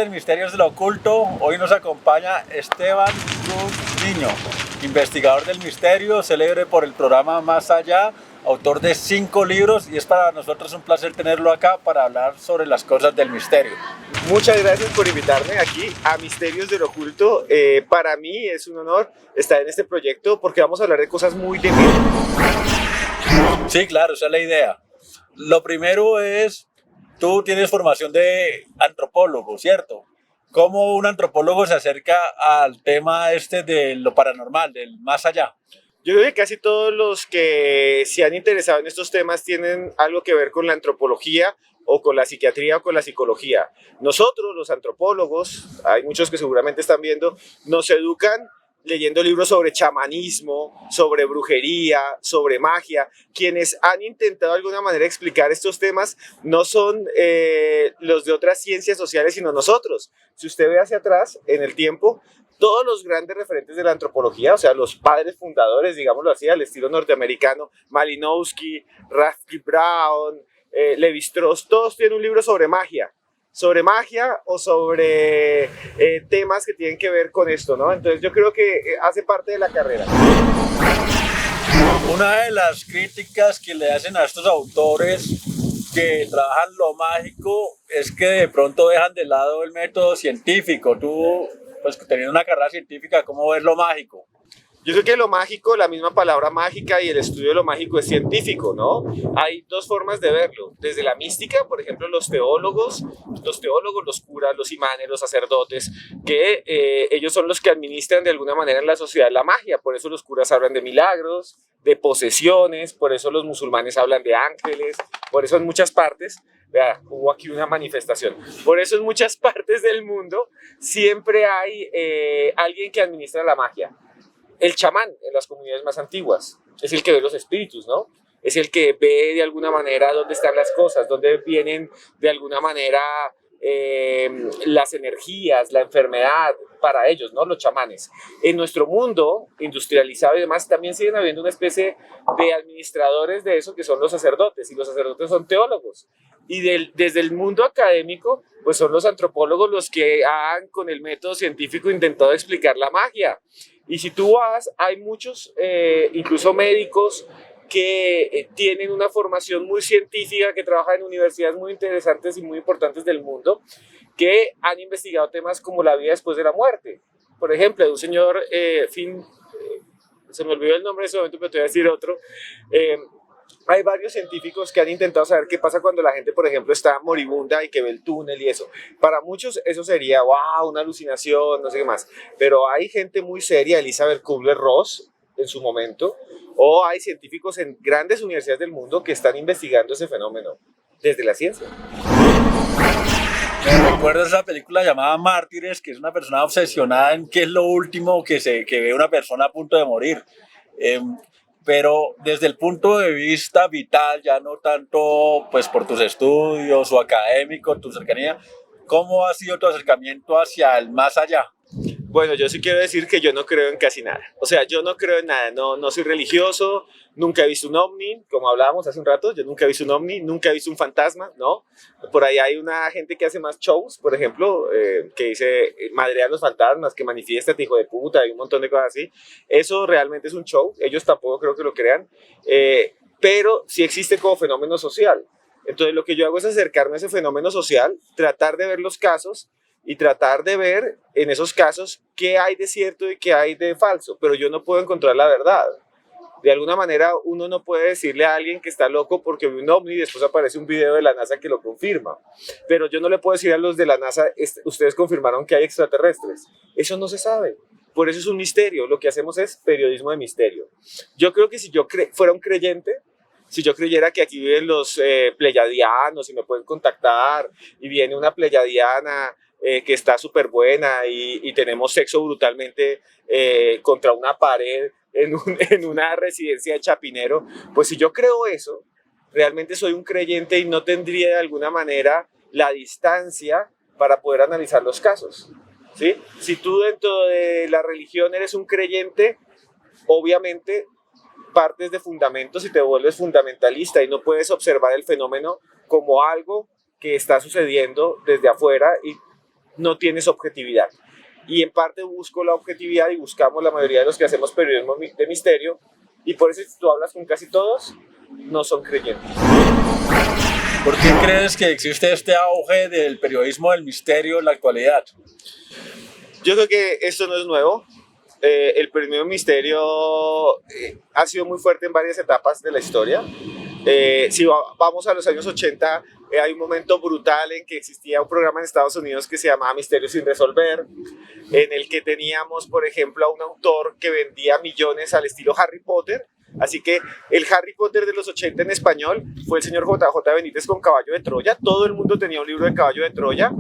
en Misterios de lo Oculto. Hoy nos acompaña Esteban Cruz Niño, investigador del misterio, célebre por el programa Más Allá, autor de 5 libros, y es para nosotros un placer tenerlo acá para hablar sobre las cosas del misterio. Muchas gracias por invitarme aquí a Misterios de lo Oculto. Para mí es un honor estar en este proyecto porque vamos a hablar de cosas muy de miedo. Sí, claro, esa es la idea. Lo primero es, tú tienes formación de antropólogo, ¿cierto? ¿Cómo un antropólogo se acerca al tema de lo paranormal, del más allá? Yo creo que casi todos los que se han interesado en estos temas tienen algo que ver con la antropología o con la psiquiatría o con la psicología. Nosotros, los antropólogos, hay muchos que seguramente están viendo, nos educan leyendo libros sobre chamanismo, sobre brujería, sobre magia. Quienes han intentado de alguna manera explicar estos temas no son los de otras ciencias sociales, sino nosotros. Si usted ve hacia atrás en el tiempo, todos los grandes referentes de la antropología, o sea, los padres fundadores, digámoslo así, al estilo norteamericano, Malinowski, Rafki Brown, Levi-Strauss, todos tienen un libro sobre magia o sobre temas que tienen que ver con esto, ¿no? Entonces yo creo que hace parte de la carrera. Una de las críticas que le hacen a estos autores que trabajan lo mágico es que de pronto dejan de lado el método científico. Tú, pues teniendo una carrera científica, ¿cómo ves lo mágico? Yo creo que lo mágico, la misma palabra mágica y el estudio de lo mágico es científico, ¿no? Hay dos formas de verlo. Desde la mística, por ejemplo, los teólogos, los curas, los imanes, los sacerdotes, que ellos son los que administran de alguna manera en la sociedad la magia. Por eso los curas hablan de milagros, de posesiones, por eso los musulmanes hablan de ángeles, por eso en muchas partes, vea, hubo aquí una manifestación, por eso en muchas partes del mundo siempre hay alguien que administra la magia. El chamán en las comunidades más antiguas es el que ve los espíritus, ¿no? Es el que ve de alguna manera dónde están las cosas, dónde vienen de alguna manera las energías, la enfermedad para ellos, ¿no? Los chamanes. En nuestro mundo industrializado y demás también siguen habiendo una especie de administradores de eso que son los sacerdotes, y los sacerdotes son teólogos. Y desde el mundo académico, pues son los antropólogos los que han con el método científico intentado explicar la magia. Y si tú vas, hay muchos, incluso médicos, que tienen una formación muy científica, que trabajan en universidades muy interesantes y muy importantes del mundo, que han investigado temas como la vida después de la muerte. Por ejemplo, de un señor, se me olvidó el nombre en ese momento, pero te voy a decir otro. Hay varios científicos que han intentado saber qué pasa cuando la gente, por ejemplo, está moribunda y que ve el túnel y eso. Para muchos eso sería, wow, una alucinación, no sé qué más. Pero hay gente muy seria, Elizabeth Kubler-Ross en su momento, o hay científicos en grandes universidades del mundo que están investigando ese fenómeno desde la ciencia. Me recuerdo esa película llamada Mártires, que es una persona obsesionada en qué es lo último que ve una persona a punto de morir. Pero desde el punto de vista vital, ya no tanto pues por tus estudios o académico, tu cercanía, ¿cómo ha sido tu acercamiento hacia el más allá? Bueno, yo sí quiero decir que yo no creo en casi nada. O sea, yo no creo en nada, no soy religioso, nunca he visto un ovni, como hablábamos hace un rato, yo nunca he visto un ovni, nunca he visto un fantasma, ¿no? Por ahí hay una gente que hace más shows, por ejemplo, que dice, madrea los fantasmas, que manifiesta, hijo de puta, y un montón de cosas así. Eso realmente es un show, ellos tampoco creo que lo crean, pero sí existe como fenómeno social. Entonces lo que yo hago es acercarme a ese fenómeno social, tratar de ver los casos, y tratar de ver en esos casos qué hay de cierto y qué hay de falso, pero yo no puedo encontrar la verdad. De alguna manera uno no puede decirle a alguien que está loco porque ve un ovni y después aparece un video de la NASA que lo confirma, pero yo no le puedo decir a los de la NASA, ustedes confirmaron que hay extraterrestres. Eso no se sabe, por eso es un misterio. Lo que hacemos es periodismo de misterio. Yo creo que si yo fuera un creyente, si yo creyera que aquí viven los pleyadianos y me pueden contactar y viene una pleyadiana que está súper buena y tenemos sexo brutalmente contra una pared en una residencia de Chapinero, pues si yo creo eso, realmente soy un creyente y no tendría de alguna manera la distancia para poder analizar los casos, ¿sí? Si tú dentro de la religión eres un creyente, obviamente partes de fundamentos y te vuelves fundamentalista y no puedes observar el fenómeno como algo que está sucediendo desde afuera y no tienes objetividad. Y en parte busco la objetividad y buscamos la mayoría de los que hacemos periodismo de misterio, y por eso si tú hablas con casi todos, no son creyentes. ¿Por qué crees que existe este auge del periodismo del misterio en la actualidad? Yo creo que esto no es nuevo. El periodismo de misterio ha sido muy fuerte en varias etapas de la historia. Si vamos a los años 80, hay un momento brutal en que existía un programa en Estados Unidos que se llamaba Misterios sin resolver, en el que teníamos, por ejemplo, a un autor que vendía millones al estilo Harry Potter. Así que el Harry Potter de los 80 en español fue el señor J.J. Benítez con Caballo de Troya. Todo el mundo tenía un libro de Caballo de Troya.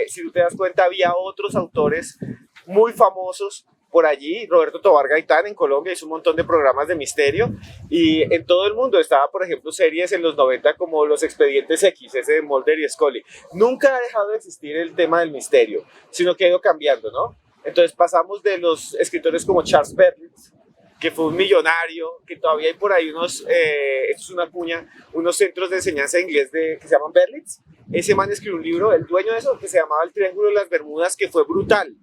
Si tú te das cuenta, había otros autores muy famosos por allí. Roberto Tobar Gaitán en Colombia hizo un montón de programas de misterio, y en todo el mundo estaba, por ejemplo, series en los 90 como Los Expedientes X, ese de Mulder y Scully. Nunca ha dejado de existir el tema del misterio, sino que ha ido cambiando, ¿no? Entonces pasamos de los escritores como Charles Berlitz, que fue un millonario, que todavía hay por ahí unos, esto es una cuña, unos centros de enseñanza de inglés que se llaman Berlitz. Ese man escribió un libro, el dueño de eso, que se llamaba El Triángulo de las Bermudas, que fue brutal.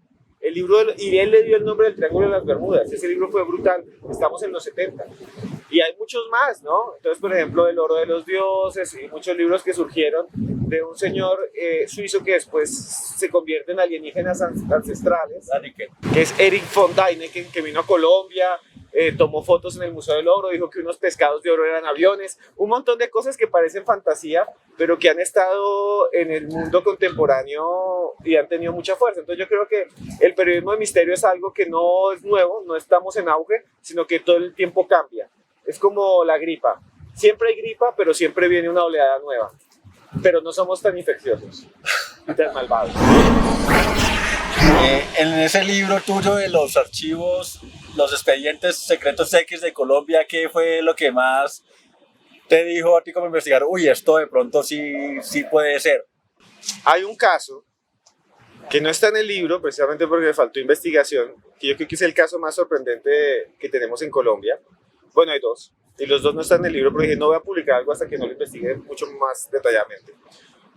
El libro, y él le dio el nombre del Triángulo de las Bermudas. Ese libro fue brutal. Estamos en los 70. Y hay muchos más, ¿no? Entonces, por ejemplo, El Oro de los Dioses y muchos libros que surgieron de un señor suizo que después se convierte en alienígenas ancestrales, que es Eric von Däniken, que vino a Colombia, tomó fotos en el Museo del Oro, dijo que unos pescados de oro eran aviones, un montón de cosas que parecen fantasía, pero que han estado en el mundo contemporáneo y han tenido mucha fuerza. Entonces yo creo que el periodismo de misterio es algo que no es nuevo, no estamos en auge, sino que todo el tiempo cambia. Es como la gripa. Siempre hay gripa, pero siempre viene una oleada nueva. Pero no somos tan infecciosos y tan malvados. En ese libro tuyo de los archivos, los expedientes secretos X de Colombia, ¿qué fue lo que más te dijo a ti como investigador? Uy, esto de pronto sí puede ser. Hay un caso que no está en el libro, precisamente porque le faltó investigación, que yo creo que es el caso más sorprendente que tenemos en Colombia. Bueno, hay dos, y los dos no están en el libro, porque dije, no voy a publicar algo hasta que no lo investigue mucho más detalladamente.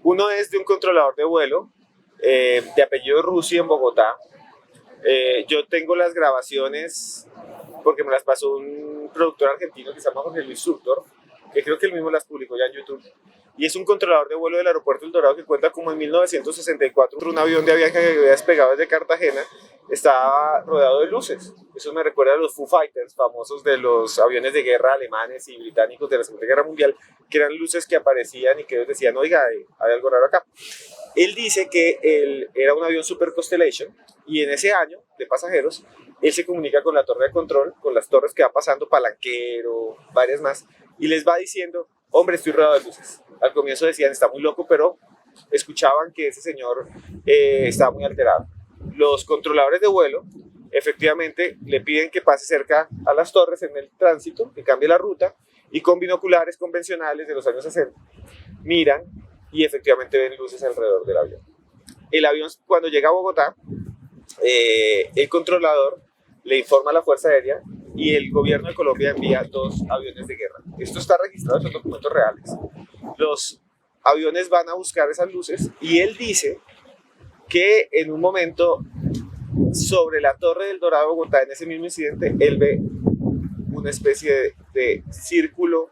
Uno es de un controlador de vuelo, de apellido Rusi, en Bogotá. Yo tengo las grabaciones porque me las pasó un productor argentino que se llama Jorge Luis Surtor, que creo que él mismo las publicó ya en YouTube. Y es un controlador de vuelo del aeropuerto El Dorado que cuenta como en 1964 un avión de viaje que había despegado desde Cartagena estaba rodeado de luces. Eso me recuerda a los Foo Fighters, famosos de los aviones de guerra alemanes y británicos de la Segunda Guerra Mundial, que eran luces que aparecían y que ellos decían, oiga, hay algo raro acá. Él dice que él era un avión Super Constellation, y en ese año de pasajeros, él se comunica con la torre de control, con las torres que va pasando, Palanquero, varias más, y les va diciendo, hombre, estoy rodeado de luces. Al comienzo decían, está muy loco, pero escuchaban que ese señor estaba muy alterado. Los controladores de vuelo efectivamente le piden que pase cerca a las torres en el tránsito, que cambie la ruta, y con binoculares convencionales de los años 60 miran y efectivamente ven luces alrededor del avión. El avión, cuando llega a Bogotá, el controlador le informa a la Fuerza Aérea y el gobierno de Colombia envía 2 aviones de guerra. Esto está registrado, son documentos reales. Los aviones van a buscar esas luces y él dice que en un momento sobre la Torre del Dorado de Bogotá, en ese mismo incidente, él ve una especie de círculo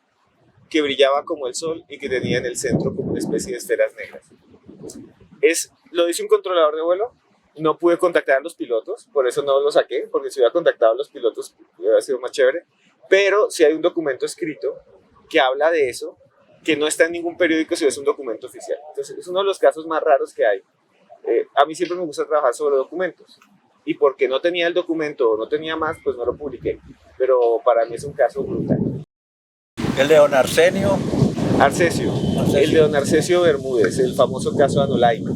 que brillaba como el sol y que tenía en el centro como una especie de esferas negras. Lo dice un controlador de vuelo. No pude contactar a los pilotos, por eso no lo saqué, porque si hubiera contactado a los pilotos hubiera sido más chévere. Pero sí hay un documento escrito que habla de eso, que no está en ningún periódico, si es un documento oficial. Entonces es uno de los casos más raros que hay. A mí siempre me gusta trabajar sobre documentos, y porque no tenía el documento o no tenía más, pues no lo publiqué. Pero para mí es un caso brutal. El de don Arsenio. Arcesio. El de don Arcesio Bermúdez, el famoso caso de Anolaima.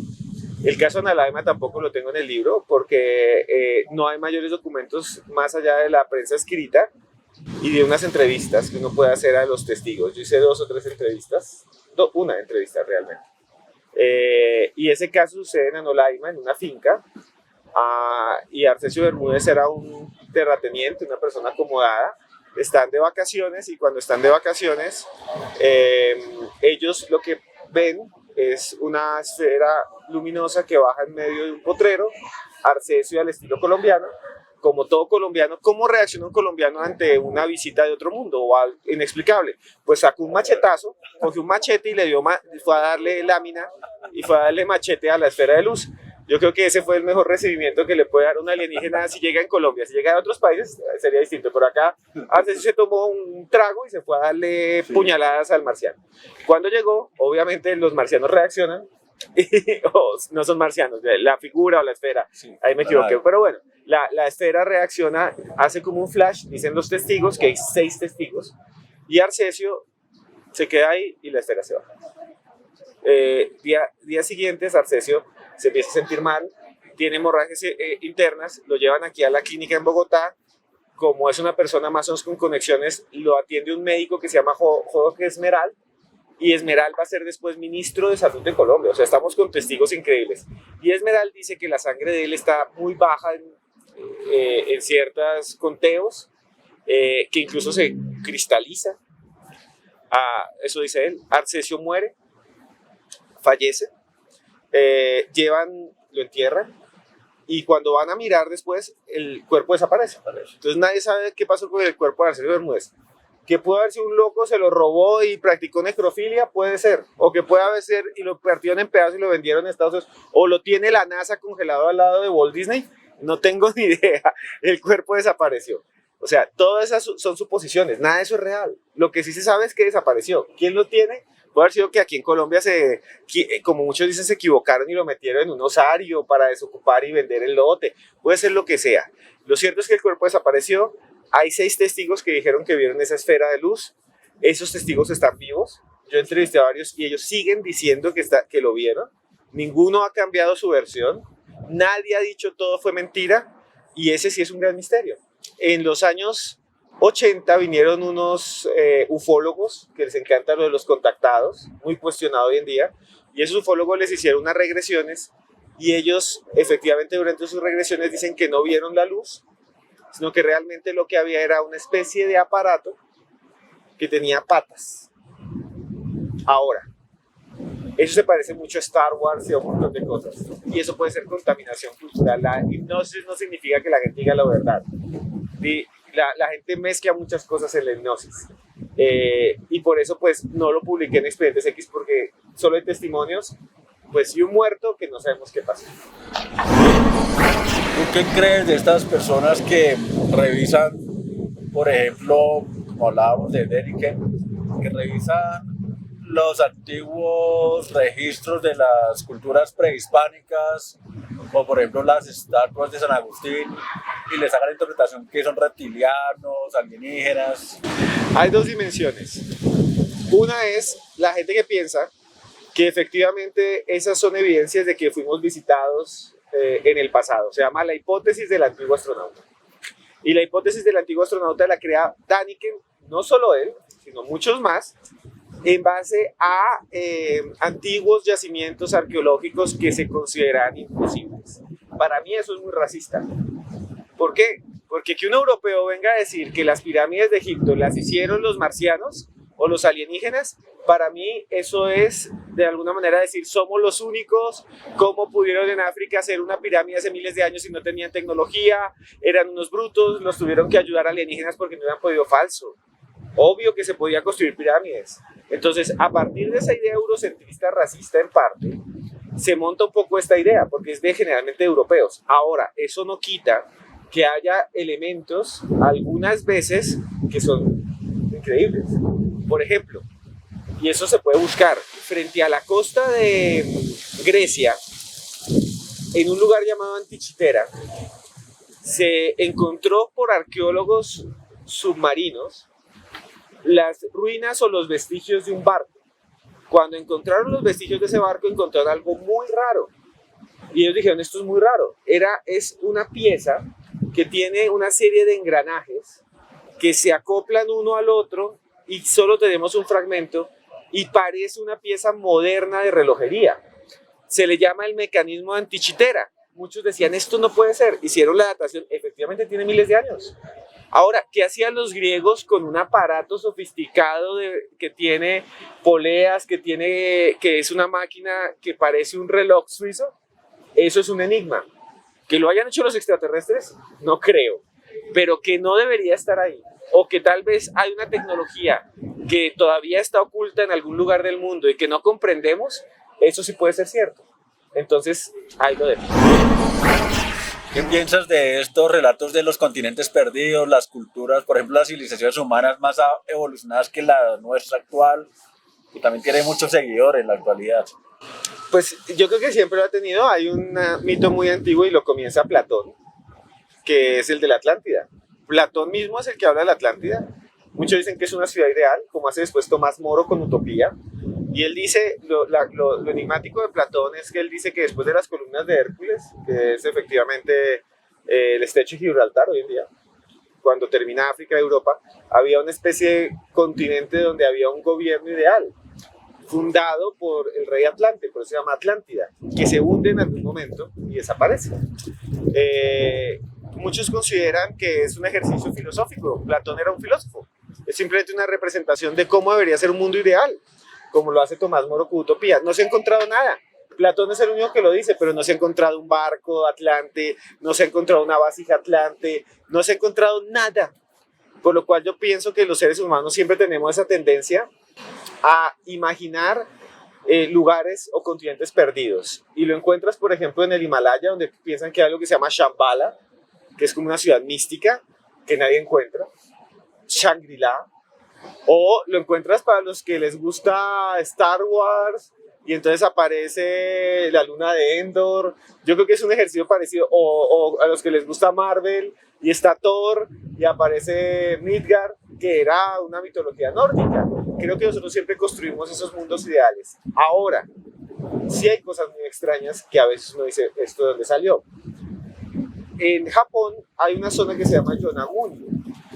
El caso de Anolaima tampoco lo tengo en el libro porque no hay mayores documentos más allá de la prensa escrita y de unas entrevistas que uno puede hacer a los testigos. Yo hice 2 o 3 entrevistas, una entrevista realmente. Y ese caso sucede en Anolaima, en una finca, y Arcesio Bermúdez era un terrateniente, una persona acomodada. Están de vacaciones y cuando están de vacaciones ellos lo que ven es una esfera luminosa que baja en medio de un potrero, Arcesio al estilo colombiano. Como todo colombiano, ¿cómo reacciona un colombiano ante una visita de otro mundo o algo inexplicable? Pues sacó un machetazo, cogió un machete y fue a darle lámina y fue a darle machete a la esfera de luz. Yo creo que ese fue el mejor recibimiento que le puede dar un alienígena si llega en Colombia. Si llega a otros países sería distinto, pero acá Arcesio se tomó un trago y se fue a darle puñaladas al marciano. Cuando llegó, obviamente los marcianos reaccionan. No son marcianos, la figura o la esfera, ahí me equivoqué, pero bueno, la esfera reacciona, hace como un flash, dicen los testigos, que hay 6 testigos, y Arcesio se queda ahí y la esfera se baja. Días siguientes, Arcesio se empieza a sentir mal, tiene hemorragias internas, lo llevan aquí a la clínica en Bogotá. Como es una persona más o menos con conexiones, lo atiende un médico que se llama Jorge Esmeral, y Esmeral va a ser después ministro de Salud de Colombia. O sea, estamos con testigos increíbles. Y Esmeral dice que la sangre de él está muy baja en ciertos conteos, que incluso se cristaliza. Eso dice él. Arcesio muere, fallece, lo entierran, y cuando van a mirar después, el cuerpo desaparece. Entonces nadie sabe qué pasó con el cuerpo de Arcesio Bermúdez. Que puede haber sido un loco, se lo robó y practicó necrofilia, puede ser. O que puede haber sido y lo partieron en pedazos y lo vendieron en Estados Unidos. O lo tiene la NASA congelado al lado de Walt Disney. No tengo ni idea. El cuerpo desapareció. O sea, todas esas son suposiciones. Nada de eso es real. Lo que sí se sabe es que desapareció. ¿Quién lo tiene? Puede haber sido que aquí en Colombia, como muchos dicen, se equivocaron y lo metieron en un osario para desocupar y vender el lote. Puede ser lo que sea. Lo cierto es que el cuerpo desapareció. Hay 6 testigos que dijeron que vieron esa esfera de luz. Esos testigos están vivos. Yo entrevisté a varios y ellos siguen diciendo que lo vieron. Ninguno ha cambiado su versión. Nadie ha dicho todo fue mentira. Y ese sí es un gran misterio. En los años 80 vinieron unos ufólogos que les encanta lo de los contactados, muy cuestionado hoy en día. Y esos ufólogos les hicieron unas regresiones. Y ellos, efectivamente, durante sus regresiones dicen que no vieron la luz, sino que realmente lo que había era una especie de aparato que tenía patas. Ahora, eso se parece mucho a Star Wars y a un montón de cosas. Y eso puede ser contaminación cultural. La hipnosis no significa que la gente diga la verdad. La gente mezcla muchas cosas en la hipnosis. Y por eso pues no lo publiqué en Expedientes X, porque solo hay testimonios, pues, y un muerto que no sabemos qué pasó. ¿Tú qué crees de estas personas que revisan, por ejemplo, como hablábamos de Deniken, que revisan los antiguos registros de las culturas prehispánicas, o por ejemplo las estatuas de San Agustín, y les hagan la interpretación que son reptilianos, alienígenas? Hay 2 dimensiones. Una es la gente que piensa que efectivamente esas son evidencias de que fuimos visitados en el pasado. Se llama la hipótesis del antiguo astronauta. Y la hipótesis del antiguo astronauta la crea Däniken, no solo él, sino muchos más, en base a antiguos yacimientos arqueológicos que se consideran imposibles. Para mí eso es muy racista. ¿Por qué? Porque que un europeo venga a decir que las pirámides de Egipto las hicieron los marcianos o los alienígenas, para mí eso es de alguna manera decir somos los únicos. ¿Cómo pudieron en África hacer una pirámide hace miles de años si no tenían tecnología? Eran unos brutos, los tuvieron que ayudar alienígenas porque no habían podido. Falso. Obvio que se podía construir pirámides. Entonces, a partir de esa idea eurocentrista, racista en parte, se monta un poco esta idea, porque es de generalmente europeos. Ahora, eso no quita que haya elementos, algunas veces, que son increíbles. Por ejemplo, y eso se puede buscar, frente a la costa de Grecia, en un lugar llamado Antichitera, se encontró por arqueólogos submarinos las ruinas o los vestigios de un barco. Cuando encontraron los vestigios de ese barco, encontraron algo muy raro. Y ellos dijeron, esto es muy raro. Es una pieza que tiene una serie de engranajes que se acoplan uno al otro y solo tenemos un fragmento y parece una pieza moderna de relojería. Se le llama el mecanismo de Antichitera. Muchos decían, esto no puede ser. Hicieron la datación, efectivamente tiene miles de años. Ahora, ¿qué hacían los griegos con un aparato sofisticado que tiene poleas, que es una máquina que parece un reloj suizo? Eso es un enigma. ¿Que lo hayan hecho los extraterrestres? No creo. Pero que no debería estar ahí. O que tal vez hay una tecnología que todavía está oculta en algún lugar del mundo y que no comprendemos, eso sí puede ser cierto. Entonces, ahí lo dejo. ¿Qué piensas de estos relatos de los continentes perdidos, las culturas, por ejemplo, las civilizaciones humanas más evolucionadas que la nuestra actual, y también tiene muchos seguidores en la actualidad? Pues yo creo que siempre lo ha tenido. Hay un mito muy antiguo y lo comienza Platón, que es el de la Atlántida. Platón mismo es el que habla de la Atlántida. Muchos dicen que es una ciudad ideal, como hace después Tomás Moro con Utopía. Y él dice, lo enigmático de Platón es que él dice que después de las columnas de Hércules, que es efectivamente el estrecho de Gibraltar hoy en día, cuando termina África y Europa, había una especie de continente donde había un gobierno ideal, fundado por el rey Atlante, por eso se llama Atlántida, que se hunde en algún momento y desaparece. Muchos consideran que es un ejercicio filosófico. Platón era un filósofo. Es simplemente una representación de cómo debería ser un mundo ideal, como lo hace Tomás Moro con Utopía. No se ha encontrado nada. Platón es el único que lo dice, pero no se ha encontrado un barco Atlante, no se ha encontrado una vasija Atlante, no se ha encontrado nada. Por lo cual yo pienso que los seres humanos siempre tenemos esa tendencia a imaginar lugares o continentes perdidos. Y lo encuentras, por ejemplo, en el Himalaya, donde piensan que hay algo que se llama Shambhala, que es como una ciudad mística que nadie encuentra. Shangri-La. O lo encuentras para los que les gusta Star Wars y entonces aparece la luna de Endor. Yo creo que es un ejercicio parecido. O a los que les gusta Marvel y está Thor y aparece Midgard, que era una mitología nórdica. Creo que nosotros siempre construimos esos mundos ideales. Ahora, sí hay cosas muy extrañas que a veces uno dice, ¿esto de dónde salió? En Japón hay una zona que se llama Yonaguni.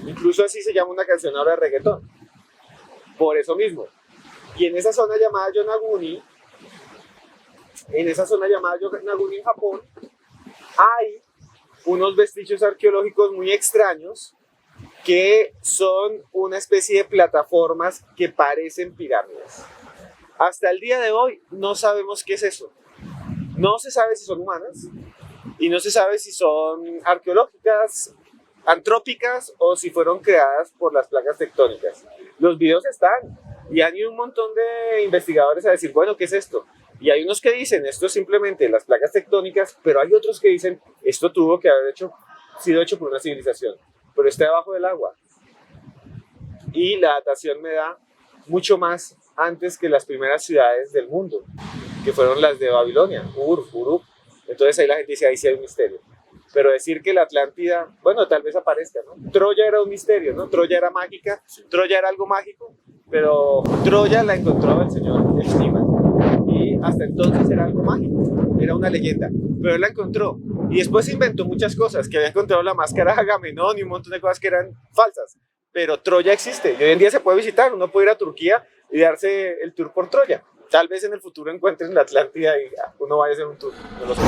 Incluso así se llama una canción ahora de reggaetón. Por eso mismo. Y en esa zona llamada Yonaguni, en Japón, hay unos vestigios arqueológicos muy extraños que son una especie de plataformas que parecen pirámides. Hasta el día de hoy no sabemos qué es eso. No se sabe si son humanas y no se sabe si son arqueológicas, antrópicas o si fueron creadas por las placas tectónicas. Los videos están y han ido un montón de investigadores a decir, bueno, ¿qué es esto? Y hay unos que dicen, esto es simplemente las placas tectónicas, pero hay otros que dicen, esto tuvo que haber sido hecho por una civilización, pero está debajo del agua. Y la datación me da mucho más antes que las primeras ciudades del mundo, que fueron las de Babilonia, Uruk. Entonces ahí la gente dice, ahí sí hay un misterio. Pero decir que la Atlántida, bueno, tal vez aparezca, ¿no? Troya era un misterio, ¿no? Troya era mágica, Troya era algo mágico, pero Troya la encontró el señor Schliemann. Y hasta entonces era algo mágico, era una leyenda, pero él la encontró. Y después se inventó muchas cosas, que había encontrado la máscara de Agamenón y un montón de cosas que eran falsas. Pero Troya existe, y hoy en día se puede visitar, uno puede ir a Turquía y darse el tour por Troya. Tal vez en el futuro encuentren la Atlántida y uno vaya a hacer un tour, no lo sé.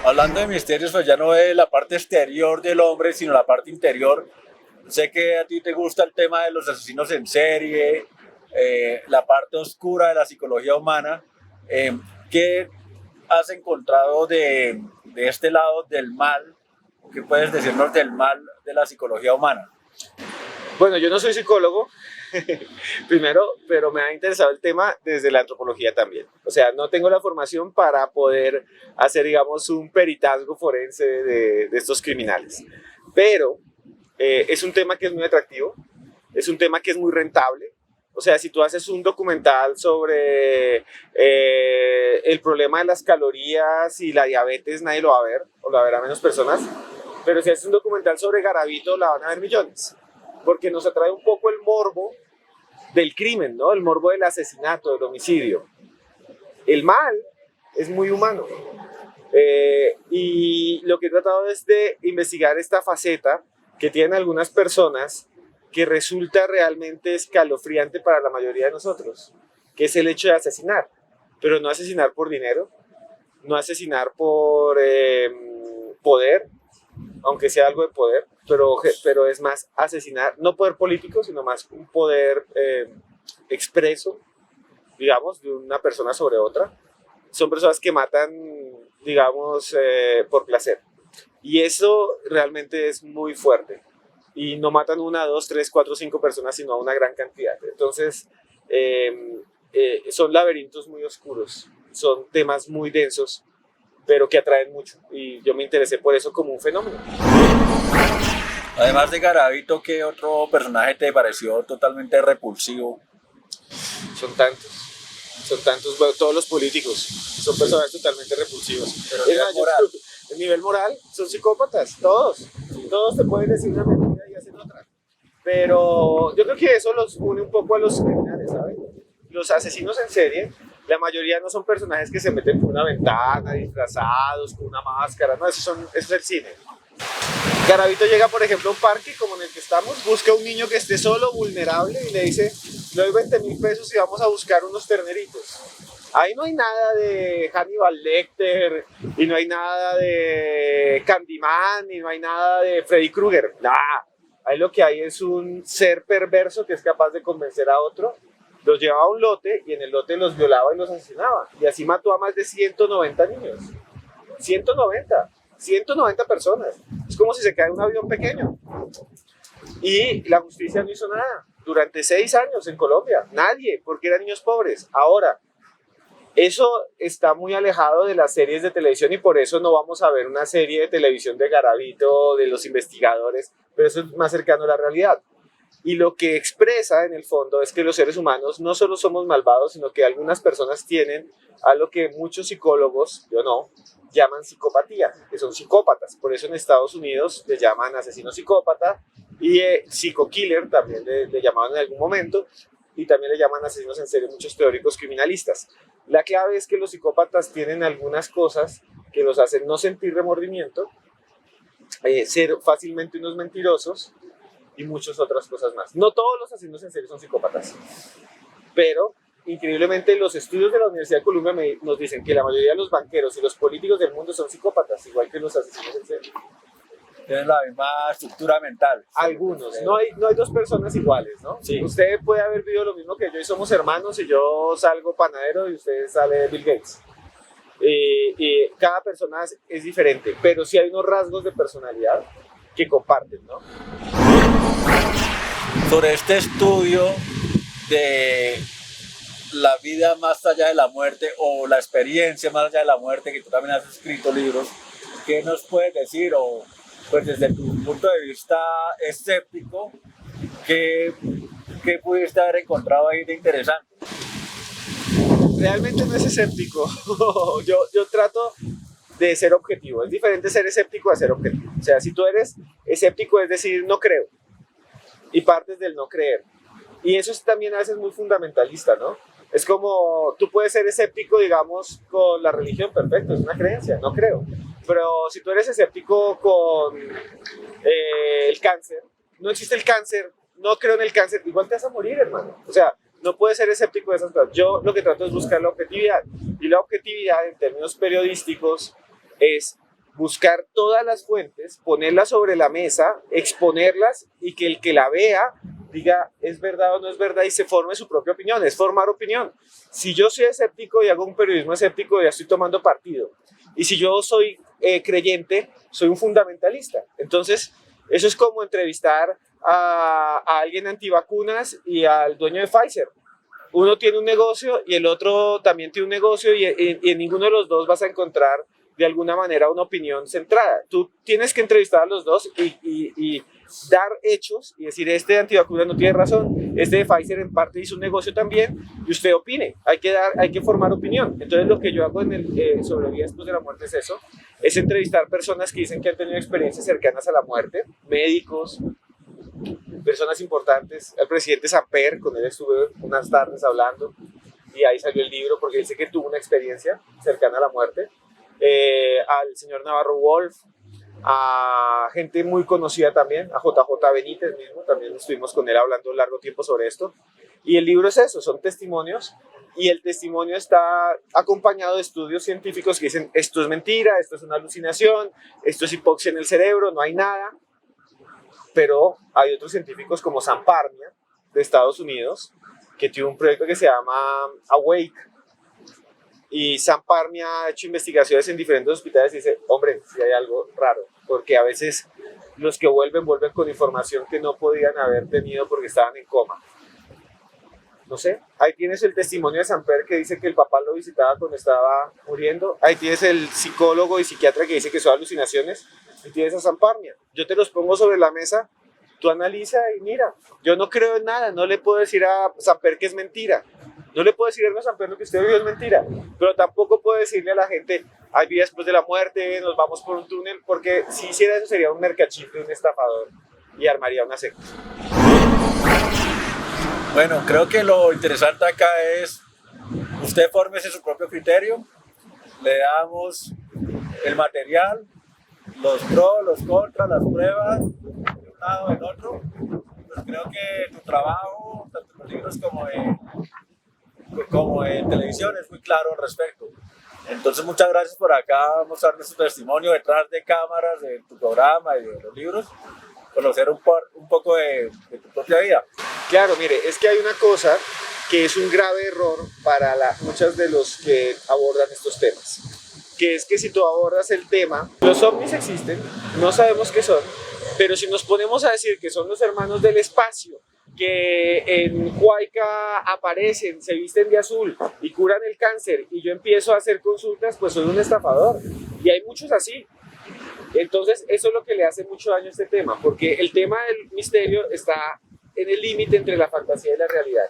Hablando de misterios, pues ya no de la parte exterior del hombre, sino la parte interior. Sé que a ti te gusta el tema de los asesinos en serie, la parte oscura de la psicología humana. ¿Qué has encontrado de este lado del mal? ¿Qué puedes decirnos del mal de la psicología humana? Bueno, yo no soy psicólogo, primero, pero me ha interesado el tema desde la antropología también. O sea, no tengo la formación para poder hacer, digamos, un peritazgo forense de estos criminales. Pero es un tema que es muy atractivo, es un tema que es muy rentable. O sea, si tú haces un documental sobre el problema de las calorías y la diabetes, nadie lo va a ver, o lo va a ver a menos personas. Pero si haces un documental sobre Garavito, la van a ver millones. Porque nos atrae un poco el morbo del crimen, ¿no? El morbo del asesinato, del homicidio. El mal es muy humano. Y lo que he tratado es de investigar esta faceta que tienen algunas personas que resulta realmente escalofriante para la mayoría de nosotros, que es el hecho de asesinar. Pero no asesinar por dinero, no asesinar por poder, aunque sea algo de poder, pero es más asesinar, no poder político, sino más un poder expreso, digamos, de una persona sobre otra. Son personas que matan, digamos, por placer. Y eso realmente es muy fuerte. Y no matan una, dos, tres, cuatro, cinco personas, sino a una gran cantidad. Entonces, son laberintos muy oscuros, son temas muy densos, pero que atraen mucho. Y yo me interesé por eso como un fenómeno. Además de Garavito, ¿qué otro personaje te pareció totalmente repulsivo? Son tantos, bueno, todos los políticos son personajes totalmente repulsivos. Pero El nivel moral son psicópatas, todos te pueden decir una mentira y hacen otra. Pero yo creo que eso los une un poco a los criminales, ¿sabes? Los asesinos en serie, la mayoría no son personajes que se meten por una ventana, disfrazados, con una máscara, no, eso es el cine. Garavito llega, por ejemplo, a un parque como en el que estamos, busca a un niño que esté solo, vulnerable, y le dice, le doy 20.000 pesos y vamos a buscar unos terneritos. Ahí no hay nada de Hannibal Lecter, y no hay nada de Candyman, y no hay nada de Freddy Krueger, nada. Ahí lo que hay es un ser perverso que es capaz de convencer a otro, los llevaba a un lote, y en el lote los violaba y los asesinaba. Y así mató a más de 190 niños. 190 personas. Es como si se cae un avión pequeño. Y la justicia no hizo nada. Durante 6 años en Colombia, nadie, porque eran niños pobres. Ahora, eso está muy alejado de las series de televisión y por eso no vamos a ver una serie de televisión de Garavito, de los investigadores, pero eso es más cercano a la realidad. Y lo que expresa en el fondo es que los seres humanos no solo somos malvados, sino que algunas personas tienen a lo que muchos psicólogos, yo no, llaman psicopatía, que son psicópatas. Por eso en Estados Unidos le llaman asesino psicópata y psico-killer también le llamaban en algún momento, y también le llaman asesinos en serie muchos teóricos criminalistas. La clave es que los psicópatas tienen algunas cosas que los hacen no sentir remordimiento, ser fácilmente unos mentirosos y muchas otras cosas más. No todos los asesinos en serie son psicópatas, pero increíblemente los estudios de la Universidad de Columbia nos dicen que la mayoría de los banqueros y los políticos del mundo son psicópatas, igual que los asesinos en serie. Tienen la misma estructura mental. Algunos, no hay dos personas iguales, ¿no? Sí. Usted puede haber vivido lo mismo que yo y somos hermanos y yo salgo panadero y usted sale Bill Gates. Y cada persona es diferente, pero sí hay unos rasgos de personalidad que comparten, ¿no? Sobre este estudio de la vida más allá de la muerte o la experiencia más allá de la muerte, que tú también has escrito libros, ¿qué nos puedes decir? O pues desde tu punto de vista escéptico, ¿qué pudiste haber encontrado ahí de interesante? Realmente no es escéptico. yo trato de ser objetivo. Es diferente ser escéptico a ser objetivo. O sea, si tú eres escéptico es decir no creo y partes del no creer. Y eso es también a veces muy fundamentalista, ¿no? Es como tú puedes ser escéptico, digamos, con la religión, perfecto, es una creencia, no creo. Pero si tú eres escéptico con el cáncer, no existe el cáncer, no creo en el cáncer, igual te vas a morir, hermano. O sea, no puedes ser escéptico de esas cosas. Yo lo que trato es buscar la objetividad. Y la objetividad en términos periodísticos es buscar todas las fuentes, ponerlas sobre la mesa, exponerlas y que el que la vea diga es verdad o no es verdad y se forme su propia opinión, es formar opinión. Si yo soy escéptico y hago un periodismo escéptico, ya estoy tomando partido. Y si yo soy creyente, soy un fundamentalista. Entonces, eso es como entrevistar a alguien antivacunas y al dueño de Pfizer. Uno tiene un negocio y el otro también tiene un negocio y en ninguno de los dos vas a encontrar de alguna manera una opinión centrada. Tú tienes que entrevistar a los dos y dar hechos y decir, este de antivacunas no tiene razón, este de Pfizer en parte hizo un negocio también, y usted opine, hay que formar opinión. Entonces lo que yo hago en el sobre vida después de la muerte es eso, es entrevistar personas que dicen que han tenido experiencias cercanas a la muerte, médicos, personas importantes, al presidente Samper, con él estuve unas tardes hablando, y ahí salió el libro porque dice que tuvo una experiencia cercana a la muerte, al señor Navarro Wolf, a gente muy conocida también, a JJ Benítez mismo, también estuvimos con él hablando largo tiempo sobre esto. Y el libro es eso, son testimonios, y el testimonio está acompañado de estudios científicos que dicen esto es mentira, esto es una alucinación, esto es hipoxia en el cerebro, no hay nada. pero hay otros científicos como Sam Parnia, de Estados Unidos, que tiene un proyecto que se llama Awake. Y Sam Parnia ha hecho investigaciones en diferentes hospitales y dice, hombre, sí hay algo raro, porque a veces los que vuelven con información que no podían haber tenido porque estaban en coma. No sé, ahí tienes el testimonio de Samper que dice que el papá lo visitaba cuando estaba muriendo. Ahí tienes el psicólogo y psiquiatra que dice que son alucinaciones. Y tienes a Sam Parnia. Yo te los pongo sobre la mesa, tú analiza y mira. Yo no creo en nada, no le puedo decir a Samper que es mentira. No le puedo decir a Samper lo que usted vio es mentira. Pero tampoco puedo decirle a la gente, hay vida después de la muerte, nos vamos por un túnel, porque si hiciera eso sería un mercachifle, un estafador y armaría una secta. Bueno, creo que lo interesante acá es, usted fórmese su propio criterio, le damos el material, los pros, los contras, las pruebas, de un lado del otro. Pues creo que tu trabajo, tanto en los libros como en televisión, es muy claro al respecto. Entonces, muchas gracias por acá mostrarnos tu testimonio detrás de cámaras, de tu programa y de los libros, conocer un poco de tu propia vida. Claro, mire, es que hay una cosa que es un grave error para muchos de los que abordan estos temas, que es que si tú abordas el tema, los ovnis existen, no sabemos qué son, pero si nos ponemos a decir que son los hermanos del espacio, que en Huayca aparecen, se visten de azul y curan el cáncer, y yo empiezo a hacer consultas, pues soy un estafador, y hay muchos así. Entonces eso es lo que le hace mucho daño a este tema, porque el tema del misterio está en el límite entre la fantasía y la realidad.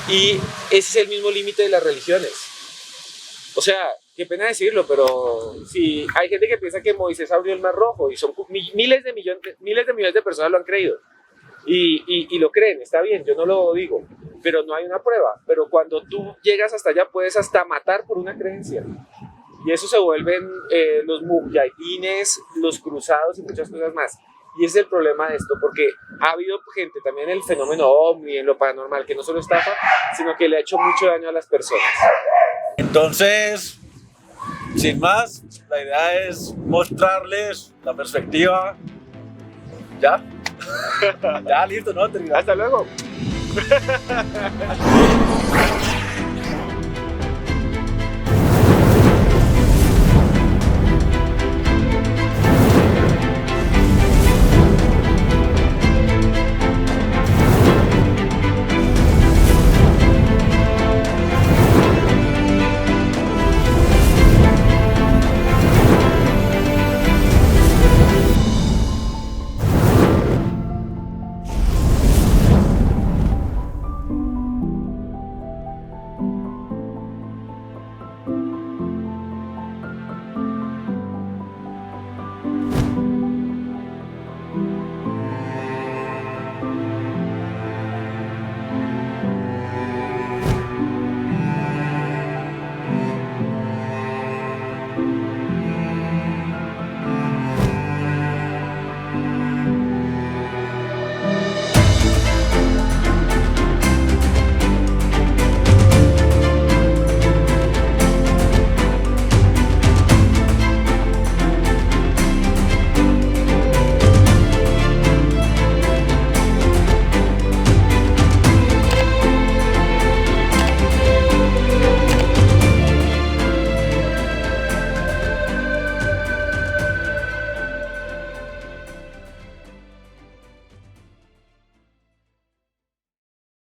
Y ese es el mismo límite de las religiones. O sea, qué pena decirlo, pero si hay gente que piensa que Moisés abrió el Mar Rojo y son miles de millones de personas lo han creído. Y lo creen, está bien, yo no lo digo, pero no hay una prueba. Pero cuando tú llegas hasta allá puedes hasta matar por una creencia. Y eso se vuelven los mujahidines, los cruzados y muchas cosas más. Y ese es el problema de esto, porque ha habido gente también en el fenómeno ovni, en lo paranormal, que no solo estafa, sino que le ha hecho mucho daño a las personas. Entonces, sin más, la idea es mostrarles la perspectiva. ¿Ya? Ya, listo, ¿no? Terminamos. Hasta luego.